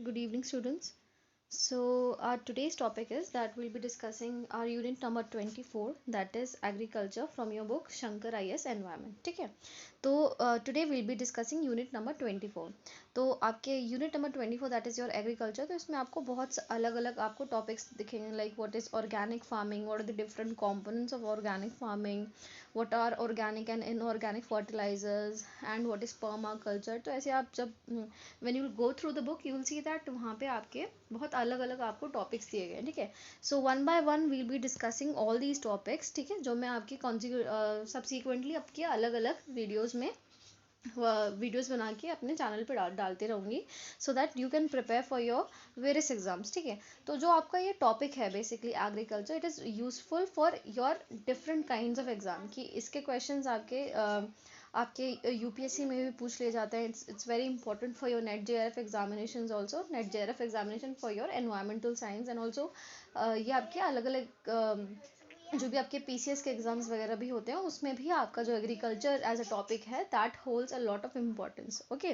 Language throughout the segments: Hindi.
Good evening, students. So, our today's topic is that we'll be discussing our unit number 24, that is agriculture, from your book Shankar IS Environment. ठीक है. तो today we'll be discussing unit number 24. तो आपके unit number 24 that is your agriculture. तो इसमें आपको बहुत अलग अलग आपको topics दिखेंगे, like what is organic farming, what are the different components of organic farming, what are organic and inorganic fertilizers, and what is permaculture. तो ऐसे आप जब when you go through the book you will see that वहाँ पे आपके बहुत अलग अलग आपको टॉपिक्स दिए गए हैं. ठीक है. So one by one will be discussing all these topics. ठीक है, जो मैं आपकी सब्सिक्वेंटली आपके अलग अलग वीडियोस में वीडियोस बना के अपने चैनल पे डालते रहूँगी, so that you can prepare for your various exams. ठीक है. तो जो आपका ये टॉपिक है basically agriculture, it is useful for your different kinds of exam. कि इसके क्वेश्चंस आपके यूपीएससी में भी पूछ लिए जाते हैं. It's very important for your net JRF examination also, net JRF examination for your environmental science. And also ये आपके अलग अलग जो भी आपके पीसीएस के एग्जाम्स वगैरह भी होते हैं उसमें भी आपका जो एग्रीकल्चर एज अ टॉपिक है that holds a lot of importance. Okay.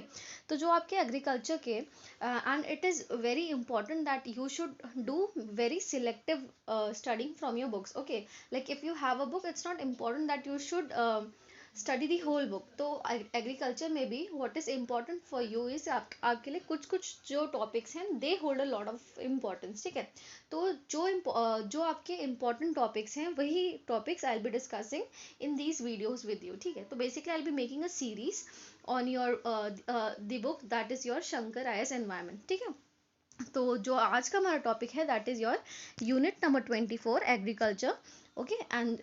तो जो आपके एग्रीकल्चर के and it is very important that you should do very selective studying from your books. Okay. Like if you have a book it's not important that you should study the whole book. तो एग्रीकल्चर में भी what is important for you is आपके लिए कुछ कुछ जो टॉपिक्स हैं they hold a lot of importance. ठीक है. तो जो आपके इम्पॉर्टेंट टॉपिक्स हैं वही topics I will be discussing in these videos with you. ठीक है. तो basically I will be making a series on your the book that is your Shankar I S environment. ठीक है. तो जो आज का हमारा टॉपिक है that is your unit number 24 agriculture. Okay, and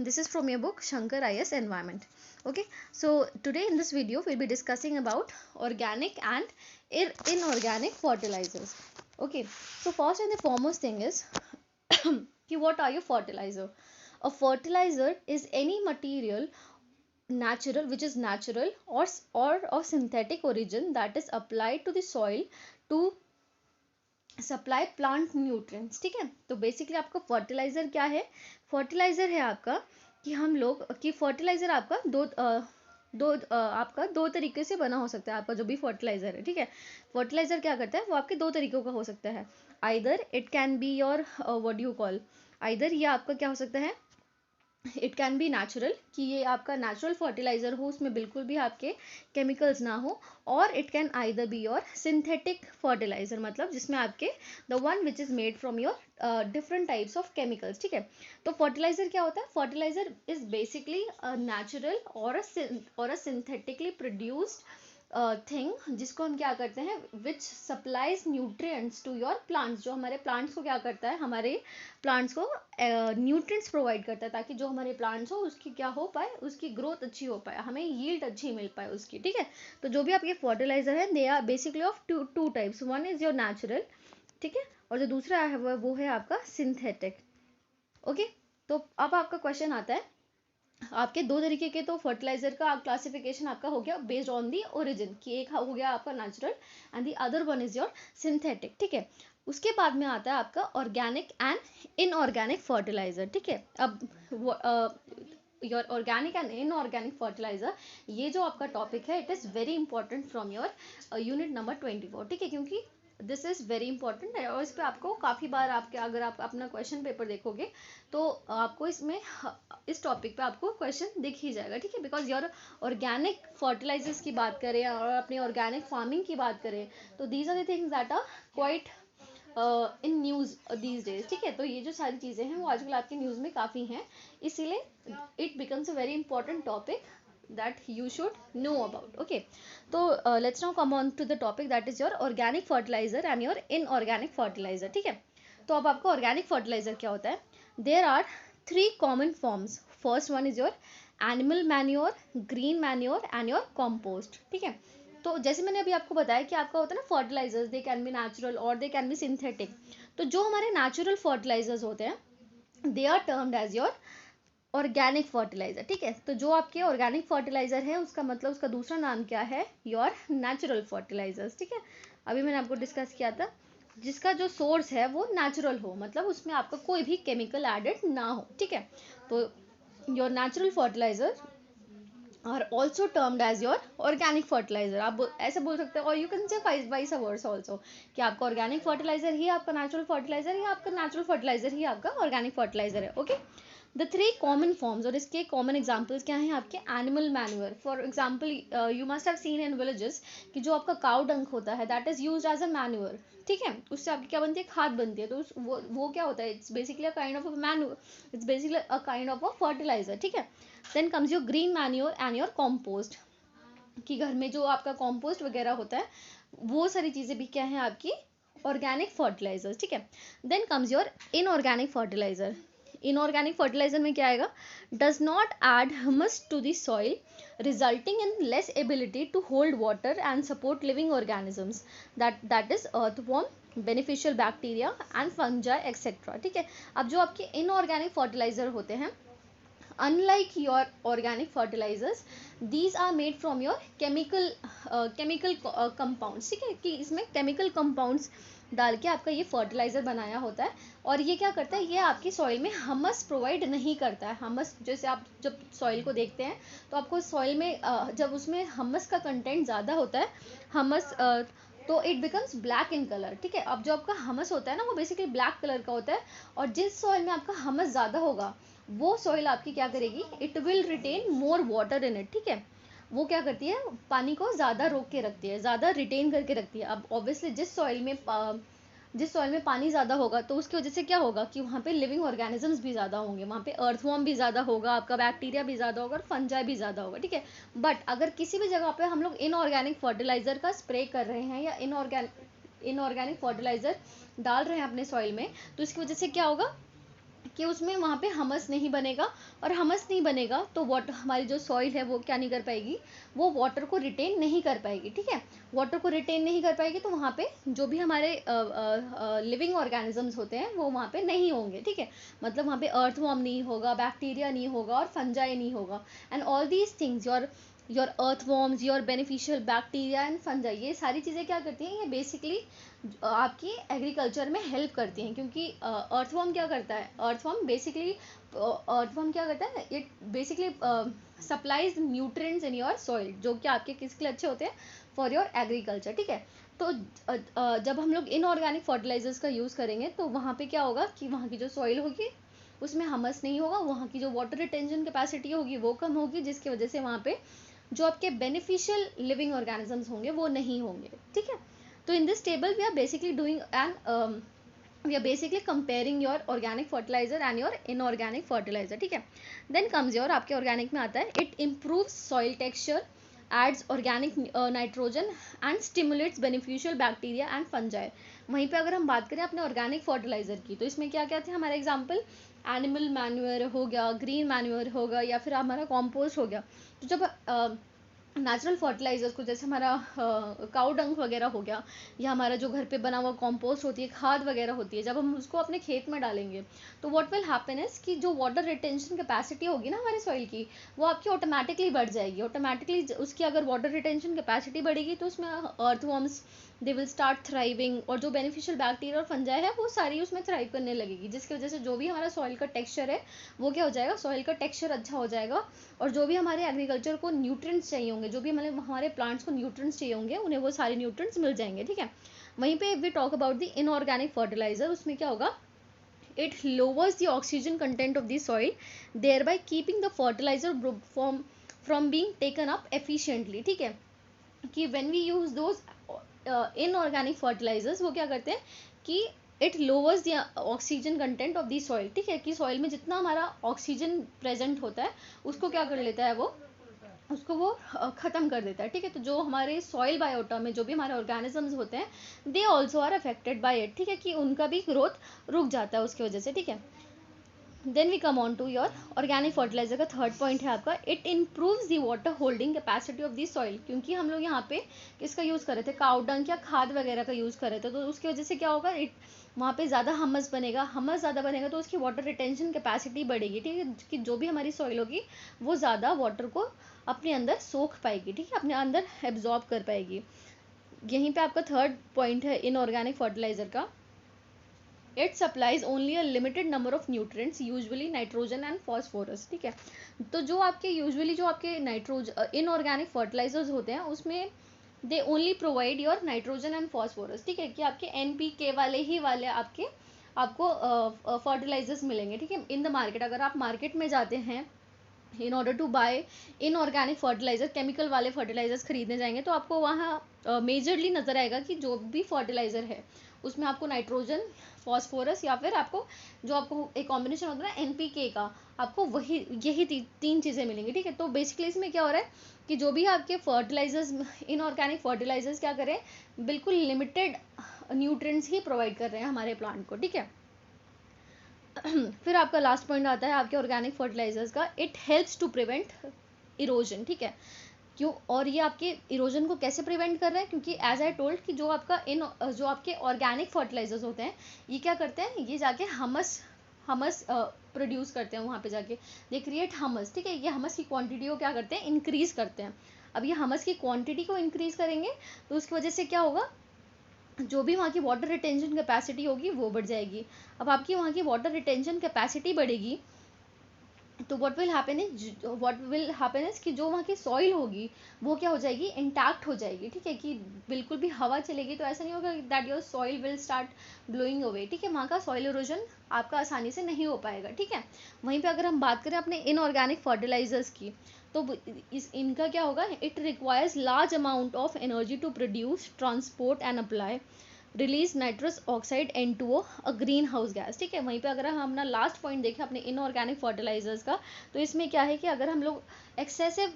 this is from your book Shankar IS Environment. Okay, so today in this video we'll be discussing about organic and inorganic fertilizers. Okay, so first and the foremost thing is what are your fertilizer? A fertilizer is any material natural which is natural or of synthetic origin that is applied to the soil to supply plant nutrients. ठीक है. तो बेसिकली आपका फर्टिलाइजर क्या है? फर्टिलाइजर है आपका कि हम लोग कि फर्टिलाइजर आपका आपका दो तरीके से बना हो सकता है. आपका जो भी फर्टिलाइजर है, ठीक है, फर्टिलाइजर क्या करता है वो आपके दो तरीकों का हो सकता है. Either it can be your what you call, either ये आपका क्या हो सकता है, इट कैन बी नेचुरल कि ये आपका नेचुरल फर्टिलाइजर हो, उसमें बिल्कुल भी आपके केमिकल्स ना हो. और it can either be your synthetic fertiliser, मतलब जिसमें आपके the one which is made from your different types of chemicals. ठीक है. तो फर्टिलाइजर क्या होता है? फर्टिलाइजर इज बेसिकली नेचुरल और अ सिंथेटिकली प्रोड्यूस्ड थिंग जिसको हम क्या करते हैं which supplies nutrients to your plants. जो हमारे प्लांट्स को क्या करता है, हमारे प्लांट्स को न्यूट्रिएंट्स प्रोवाइड करता है ताकि जो हमारे प्लांट्स हो उसकी क्या हो पाए, उसकी ग्रोथ अच्छी हो पाए, हमें यील्ड अच्छी मिल पाए उसकी. ठीक है. तो जो भी आपके फर्टिलाइजर है they are basically of two types. One is your natural, ठीक है, और जो दूसरा है वो है आपका सिंथेटिक. ओके. तो अब आपका क्वेश्चन आता है, आपके दो तरीके के तो फर्टिलाइजर का क्लासिफिकेशन आपका हो गया बेस्ड ऑन दी ओरिजिन, कि एक हो गया आपका natural and the other one is your synthetic. ठीक है. उसके बाद में आता है आपका ऑर्गेनिक एंड इनऑर्गेनिक फर्टिलाइजर. ठीक है. अब your organic and inorganic fertiliser, ये जो आपका टॉपिक है it is very important from your unit number 24. ठीक है. क्योंकि दिस इज़ वेरी इंपॉर्टेंट है और इस पर आपको काफ़ी बार आपके अगर आप अपना क्वेश्चन पेपर देखोगे तो आपको इसमें इस टॉपिक पे आपको क्वेश्चन दिख ही जाएगा. ठीक है. बिकॉज योर ऑर्गेनिक फर्टिलाइजर्स की बात करें और अपनी ऑर्गेनिक फार्मिंग की बात करें तो these are the things that are quite in news these days. ठीक है. तो ये जो सारी चीज़ें हैं वो आजकल आपकी न्यूज़ में काफ़ी हैं, इसीलिए it becomes a very important topic that you should know about. Okay. So let's now come on to the topic that is your organic fertilizer and your inorganic fertilizer. ठीक है. तो अब आपका organic fertilizer क्या होता है? There are three common forms. First one is your animal manure, green manure and your compost. ठीक है. तो जैसे मैंने अभी आपको बताया कि आपका होता है ना fertilisers, they can be natural और दे कैन बी सिंथेटिक. तो जो हमारे नेचुरल फर्टिलाइजर्स होते हैं they are termed as your organic fertiliser. ठीक है. तो जो आपके ऑर्गेनिक फर्टिलाइजर है उसका मतलब उसका दूसरा नाम क्या है, योर नेचुरल फर्टिलाइजर्स. ठीक है. अभी मैंने आपको डिस्कस किया था जिसका जो सोर्स है वो नेचुरल हो, मतलब उसमें आपका कोई भी केमिकल एडेड ना हो. ठीक है. तो your natural fertiliser are also termed as your organic fertiliser. आप ऐसे बोल सकते हो, और you can say vice versa also, कि आपका ऑर्गेनिक फर्टिलाइजर ही आपका नेचुरल फर्टिलाइजर है, या आपका नेचुरल फर्टिलाइजर ही आपका ऑर्गेनिक फर्टिलाइजर है। Okay, the three common forms, और इसके कॉमन एग्जाम्पल्स क्या हैं आपके? Animal manure, for example you must have seen in villages कि जो आपका काउ डंक होता है that is used as a manure, ठीक है, उससे आपकी क्या बनती है? खाद बनती है। तो वो क्या होता है? It's basically a kind of a manure, it's basically a kind of a fertiliser, ठीक है। Then comes your green manure and your compost, कि घर में जो आपका कॉम्पोस्ट वगैरह होता है वो सारी चीज़ें भी क्या है आपकी? ऑर्गेनिक फर्टिलाइजर्स, ठीक है। Then comes your inorganic fertiliser. Inorganic fertiliser में क्या आएगा? Does not add humus to the soil, resulting in less ability to hold water and support living organisms, that is earthworm, beneficial bacteria and fungi etcetera, ठीक है। अब जो आपके इनऑर्गेनिक फर्टिलाइजर होते हैं, unlike your organic fertilizers, these are made from your chemical compounds, ठीक है, कि इसमें केमिकल कंपाउंड्स डाल के आपका ये फर्टिलाइजर बनाया होता है। और ये क्या करता है? ये आपकी सॉइल में हमस प्रोवाइड नहीं करता है। हमस, जैसे आप जब सॉइल को देखते हैं तो आपको सॉइल में जब उसमें हमस का कंटेंट ज़्यादा होता है, हमस तो it becomes black in colour, ठीक है। अब जो आपका हमस होता है ना, वो बेसिकली ब्लैक कलर का होता है, और जिस सॉइल में आपका हमस ज़्यादा होगा वो सॉइल आपकी क्या करेगी? It will retain more water in it, ठीक है। वो क्या करती है? पानी को ज़्यादा रोक के रखती है, ज़्यादा रिटेन करके रखती है। अब ऑब्वियसली जिस सॉइल में पानी ज़्यादा होगा तो उसकी वजह से क्या होगा कि वहाँ पे लिविंग ऑर्गेनिजम्स भी ज़्यादा होंगे, वहाँ पे अर्थवॉर्म भी ज़्यादा होगा, आपका बैक्टीरिया भी ज़्यादा होगा, और फंजाई भी ज़्यादा होगा, ठीक है। बट अगर किसी भी जगह पे हम लोग इनऑर्गेनिक फर्टिलाइजर का स्प्रे कर रहे हैं, या इनऑर्गेनिक फर्टिलाइजर डाल रहे हैं अपने सॉइल में, तो इसकी वजह से क्या होगा कि उसमें वहाँ पे हमस नहीं बनेगा, और हमस नहीं बनेगा तो वाटर, हमारी जो सॉइल है वो क्या नहीं कर पाएगी? वो वाटर को रिटेन नहीं कर पाएगी, ठीक है। वाटर को रिटेन नहीं कर पाएगी तो वहाँ पे जो भी हमारे लिविंग ऑर्गेनिजम्स होते हैं वो वहाँ पे नहीं होंगे, ठीक है। मतलब वहाँ पे अर्थवॉर्म नहीं होगा, बैक्टीरिया नहीं होगा, और फंजाई नहीं होगा, and all these things, your earthworms, your beneficial bacteria and fungi, ये सारी चीज़ें क्या करती हैं? ये बेसिकली आपकी एग्रीकल्चर में हेल्प करती हैं, क्योंकि अर्थवॉर्म क्या करता है? अर्थवॉर्म क्या करता है? It basically supplies nutrients in your soil, जो कि आपके किसके लिए अच्छे होते हैं? फॉर योर एग्रीकल्चर, ठीक है। तो जब हम लोग इनऑर्गेनिक फर्टिलाइजर्स का यूज़ करेंगे तो वहाँ पे क्या होगा कि वहाँ की जो सॉइल होगी उसमें हमस नहीं होगा, वहाँ की जो वाटर रिटेंशन कैपेसिटी होगी वो कम होगी, जिसकी वजह से वहाँ पे जो आपके बेनिफिशियल लिविंग ऑर्गेनिजम्स होंगे वो नहीं होंगे, ठीक है। तो in this table we are basically doing an we are basically comparing your organic fertilizer and your inorganic fertilizer, ठीक है। then comes your आपके organic में आता है it improves soil texture, adds organic nitrogen and stimulates beneficial bacteria and fungi। वहीं पे अगर हम बात करें अपने ऑर्गेनिक फर्टिलाइजर की, तो इसमें क्या क्या थे हमारे एग्जाम्पल? एनिमल मैन्यूअर हो गया, ग्रीन मैन्यूअर हो गया, या फिर हमारा कॉम्पोस्ट हो गया। तो जब नेचुरल फर्टिलाइजर्स को, जैसे हमारा काउ डंक वगैरह हो गया, या हमारा जो घर पे बना हुआ कंपोस्ट होती है, खाद वगैरह होती है, जब हम उसको अपने खेत में डालेंगे तो व्हाट विल हैपन इज कि जो वाटर रिटेंशन कैपेसिटी होगी ना हमारे सॉइल की, वो आपकी ऑटोमेटिकली बढ़ जाएगी। ऑटोमेटिकली उसकी अगर वाटर रिटेंशन कैपेसिटी बढ़ेगी तो उसमें earthworms they will start thriving, और जो बेनिफिशियल बैक्टीरिया और फंजाई है वो सारी उसमें थ्राइव करने लगेगी, जिसकी वजह से जो भी हमारा सॉइल का टेक्सचर है वो क्या हो जाएगा? सॉइल का टेक्सचर अच्छा हो जाएगा, और जो भी हमारे एग्रीकल्चर को न्यूट्रिएंट्स चाहिए होंगे, जो भी हमारे प्लांट्स को न्यूट्रिएंट्स चाहिए होंगे, उन्हें वो सारे न्यूट्रिएंट्स मिल जाएंगे, ठीक है। वहीं पे we talk about the inorganic fertiliser, उसमें क्या होगा? It lowers the oxygen content of the soil, thereby keeping the fertiliser from being taken up efficiently, ठीक है। कि when we use those inorganic fertilisers, वो क्या करते हैं कि it lowers the oxygen content of the soil, ठीक है, कि सॉइल में जितना हमारा ऑक्सीजन प्रेजेंट होता है उसको क्या कर लेता है? वो ख़त्म कर देता है, ठीक है। तो जो हमारे सॉइल बायोटा में जो भी हमारे ऑर्गेनिजम्स होते हैं they also are affected by it, ठीक है, कि उनका भी ग्रोथ रुक जाता है उसकी वजह से, ठीक है। Then we come on to your organic fertiliser का थर्ड पॉइंट है आपका it improves the water holding capacity of the soil, क्योंकि हम लोग यहाँ पे किसका यूज़ कर रहे थे? काउ डंक या खाद वगैरह का यूज़ कर रहे थे, तो उसकी वजह से क्या होगा? वहाँ पे ज़्यादा हमस बनेगा, हमस ज़्यादा बनेगा तो उसकी वाटर रिटेंशन कैपेसिटी बढ़ेगी, ठीक है, कि जो भी हमारी सॉइल होगी वो ज़्यादा वाटर को अपने अंदर सोख पाएगी, ठीक है, अपने अंदर एब्जॉर्ब कर पाएगी। यहीं पे आपका थर्ड पॉइंट है इनऑर्गेनिक फर्टिलाइजर का, it supplies only a limited number of nutrients usually nitrogen and phosphorus, ठीक है। तो जो आपके यूजुअली जो आपके इनऑर्गेनिक फर्टिलाइजर्स होते हैं उसमें they only provide your nitrogen and phosphorus, ठीक है, कि आपके NPK वाले आपके आपको फर्टिलाइजर्स मिलेंगे, ठीक है, इन द मार्केट। अगर आप मार्केट में जाते हैं in order to buy inorganic fertiliser, chemical वाले फर्टिलाइजर्स खरीदने जाएंगे तो आपको वहाँ मेजरली नज़र आएगा कि जो भी फर्टिलाइजर है उसमें आपको नाइट्रोजन, फॉस्फोरस या फिर आपको जो आपको एक कॉम्बिनेशन होता है ना NPK का, आपको वही यही तीन चीज़ें मिलेंगी, ठीक है। तो बेसिकली इसमें क्या हो रहा है कि जो भी आपके फर्टिलाइजर्स, इनऑर्गेनिक फर्टिलाइजर्स क्या करें, बिल्कुल लिमिटेड न्यूट्रिएंट्स ही प्रोवाइड कर रहे हैं हमारे प्लांट को, ठीक है। फिर आपका लास्ट पॉइंट आता है आपके ऑर्गेनिक फर्टिलाइजर्स का, it helps to prevent erosion, ठीक है। क्यों, और ये आपके इरोजन को कैसे प्रिवेंट कर रहे हैं, क्योंकि एज आई टोल्ड कि जो आपके ऑर्गेनिक फर्टिलाइजर्स होते हैं ये क्या करते हैं, ये जाके हमस हमस प्रोड्यूस करते हैं वहाँ पे जाके, दे क्रिएट हमस, ठीक है। ये हमस की क्वांटिटी को क्या करते हैं, इंक्रीज करते हैं। अब ये हमस की क्वांटिटी को इंक्रीज करेंगे तो उसकी वजह से क्या होगा, जो भी वहाँ की वाटर रिटेंशन कैपेसिटी होगी वो बढ़ जाएगी। अब आपकी वहाँ की वाटर रिटेंशन कैपेसिटी बढ़ेगी तो व्हाट विल हैपन इज कि जो वहाँ की सॉइल होगी वो क्या हो जाएगी, इंटैक्ट हो जाएगी, ठीक है। कि बिल्कुल भी हवा चलेगी तो ऐसा नहीं होगा that your soil will start blowing away, ठीक है। वहाँ का सॉइल इरोजन आपका आसानी से नहीं हो पाएगा, ठीक है। वहीं पे अगर हम बात करें अपने इनऑर्गेनिक फर्टिलाइजर्स की, तो इनका क्या होगा, it requires large amount of energy to produce, transport and apply, release nitrous oxide N2O, a greenhouse gas, ठीक है। वहीं पे अगर हम अपना लास्ट पॉइंट देखें अपने इनऑर्गेनिक फर्टिलाइजर्स का, तो इसमें क्या है कि अगर हम लोग एक्सेसिव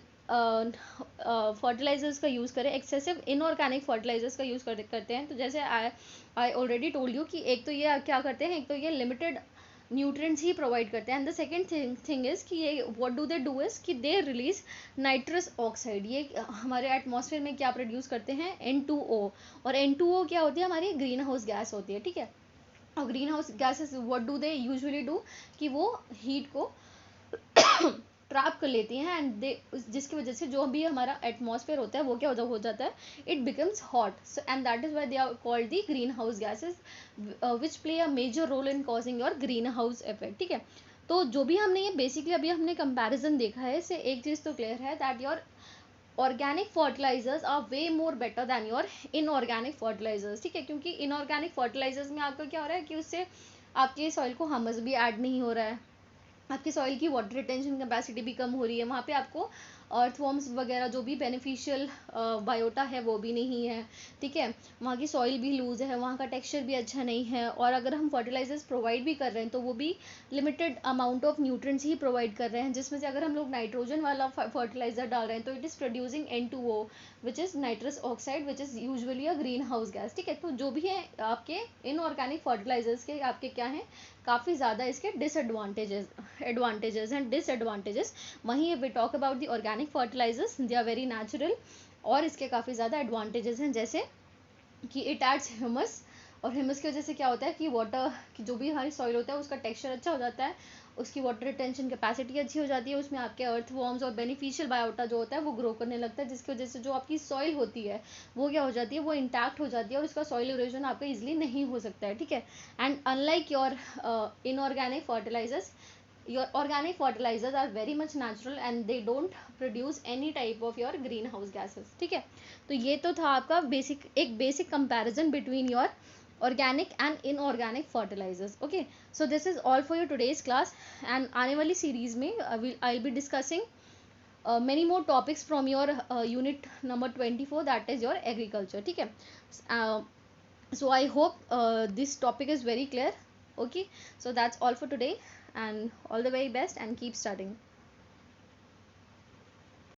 फर्टिलाइजर्स का यूज़ करें, एक्सेसिव इनऑर्गेनिक फर्टिलाइजर्स का यूज़ करते हैं, तो जैसे आई ऑलरेडी टोल्ड यू कि एक तो ये क्या करते हैं, एक तो ये लिमिटेड न्यूट्रिएंट्स ही प्रोवाइड करते हैं, and the second thing is कि ये what do they do is कि दे रिलीज नाइट्रस ऑक्साइड, ये हमारे एटमॉस्फेयर में क्या प्रोड्यूस करते हैं, N2O। और N2O क्या होती है, हमारी ग्रीन हाउस गैस होती है, ठीक है। और green house gases what do they usually do कि वो हीट को ट्रैप कर लेती हैं, एंड दे जिसकी वजह से जो भी हमारा एटमॉस्फेयर होता है वो क्या हो जाता है, it becomes hot, and that is why they are called the greenhouse gases which play a major role in causing your greenhouse effect, ठीक है। तो जो भी हमने ये बेसिकली अभी हमने कंपैरिजन देखा है, इससे एक चीज़ तो क्लियर है that your organic fertilizers are way more better than your inorganic fertilizers, ठीक है। क्योंकि इनऑर्गेनिक फर्टिलाइजर्स में आपका क्या हो रहा है कि उससे आपके सॉइल को हमस भी ऐड नहीं हो रहा है, आपकी सॉइल की वाटर रिटेंशन कैपेसिटी भी कम हो रही है, वहाँ पे आपको अर्थवॉर्म्स वगैरह जो भी बेनिफिशियल बायोटा है वो भी नहीं है, ठीक है। वहाँ की सॉइल भी लूज है, वहाँ का टेक्सचर भी अच्छा नहीं है, और अगर हम फर्टिलाइजर्स प्रोवाइड भी कर रहे हैं तो वो भी limited amount of nutrients he provide कर रहे हैं, जिसमें से अगर हम लोग नाइट्रोजन वाला फर्टिलाइजर डाल रहे हैं तो it is producing N2O which is nitrous oxide which is usually a greenhouse gas, ठीक है। तो जो भी है आपके इनऑर्गेनिक फर्टिलाइजर्स के आपके क्या हैं, काफ़ी ज़्यादा इसके एडवांटेजेस एंड डिसएडवांटेजेस। वहीं we talk about the organic fertilizers, they are very natural, और इसके काफ़ी ज़्यादा एडवांटेजेस हैं, जैसे कि इट एड्स ह्यूमस, और ह्यूमस की वजह से क्या होता है कि वाटर की जो भी हमारी सॉइल होता है उसका टेक्सचर अच्छा हो जाता है, उसकी वाटर रिटेंशन कैपेसिटी अच्छी हो जाती है, उसमें आपके अर्थ वॉर्म्स और बेनिफिशियल बायोटा जो होता है वो ग्रो करने लगता है, जिसकी वजह से जो आपकी सॉइल होती है वो क्या हो जाती है, वो इंटैक्ट हो जाती है, और उसका सॉइल इरोजन आपका इजिली नहीं हो सकता है, ठीक है। And unlike your inorganic fertilizers, your organic fertilizers are very much natural and they don't produce any type of your greenhouse gases, ठीक है। तो ये तो था आपका basic comparison between your organic and inorganic fertilizers, okay। So this is all for your today's class, and आने वाली सीरीज में I'll be discussing many more topics from your unit number 24, that is your agriculture, ठीक है। uh, so I hope this topic is very clear, okay। So that's all for today, and all the very best and keep studying.